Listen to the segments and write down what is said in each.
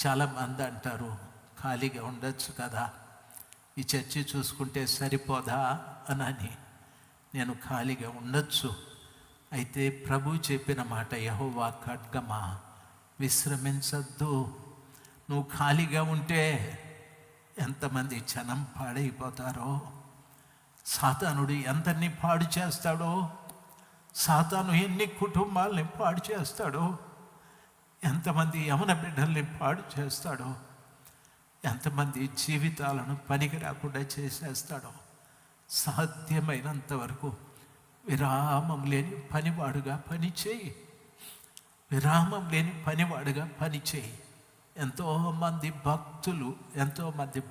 చాలామంది అంటారు, ఖాళీగా ఉండొచ్చు కదా, ఈ చర్చి చూసుకుంటే సరిపోదా అని. నేను ఖాళీగా ఉండొచ్చు, అయితే ప్రభు చెప్పిన మాట, యెహోవా ఖడ్గమా విశ్రమించద్దు. నువ్వు ఖాళీగా ఉంటే ఎంతమంది జనం పాడైపోతారో, సాతానుడు ఎంతని పాడు చేస్తాడో, సాతాను ఎన్ని కుటుంబాలని పాడు చేస్తాడో, ఎంతమంది యవన బిడ్డల్ని పాడు చేస్తాడో, ఎంతమంది జీవితాలను పనికి రాకుండా చేసేస్తాడో. సాధ్యమైనంత వరకు విరామం లేని పనివాడుగా పనిచేయి, విరామం లేని పనివాడుగా పనిచేయి. ఎంతోమంది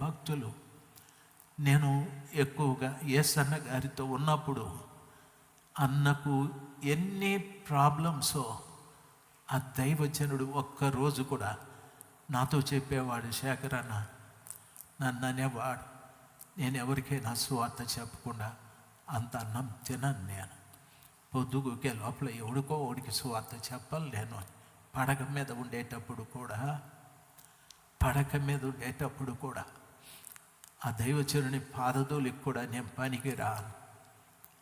భక్తులు నేను ఎక్కువగా యేసన్న గారితో ఉన్నప్పుడు అన్నకు ఎన్ని ప్రాబ్లమ్సో ఆ దైవజనుడు ఒక్కరోజు కూడా నాతో చెప్పేవాడు, శేఖర్ అన్న, నన్ను అనేవాడు, నేను ఎవరికైనా సువార్త చెప్పకుండా అంత అన్నం తినను. నేను పొద్దుగుకే లోపల ఎవడికో ఓడికి సువార్త చెప్పాలి. నేను పడక మీద ఉండేటప్పుడు కూడా ఆ దైవజనుని పాదధూళికి కూడా నేను పనికి రాను,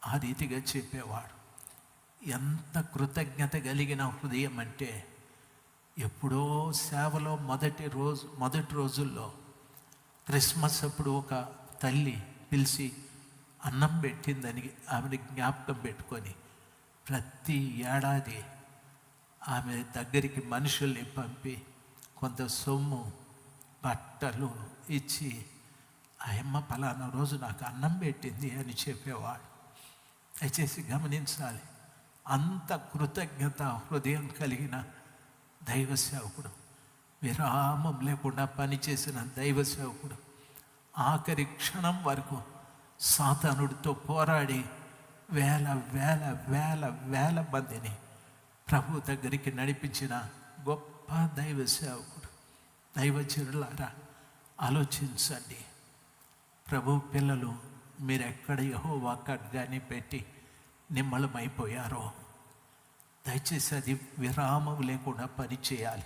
ఆ రీతిగా చెప్పేవాడు. ఎంత కృతజ్ఞత కలిగిన హృదయం అంటే, ఎప్పుడో సేవలో మొదటి రోజుల్లో క్రిస్మస్ అప్పుడు ఒక తల్లి పిలిచి అన్నం పెట్టిందని ఆమెని జ్ఞాపకం పెట్టుకొని ప్రతి ఏడాది ఆమె దగ్గరికి మనుషుల్ని పంపి కొంత సొమ్ము బట్టలు ఇచ్చి, ఆయమ్మ పలానా రోజు నాకు అన్నం పెట్టింది అని చెప్పేవాడు. దయచేసి గమనించాలి, అంత కృతజ్ఞత హృదయం కలిగిన దైవ సేవకుడు, విరామం లేకుండా పనిచేసిన దైవ సేవకుడు, ఆఖరి క్షణం వరకు సాతానుడితో పోరాడి వేల వేల వేల వేల మందిని ప్రభు దగ్గరికి నడిపించిన గొప్ప దైవ సేవకుడు. దైవజనులారా, ఆలోచించండి. ప్రభు పిల్లలు, మీరెక్కడ యెహోవా ఖడ్గాని పెట్టి నిమ్మళమైపోయారో, దయచేసి అది విరామం లేకుండా పనిచేయాలి.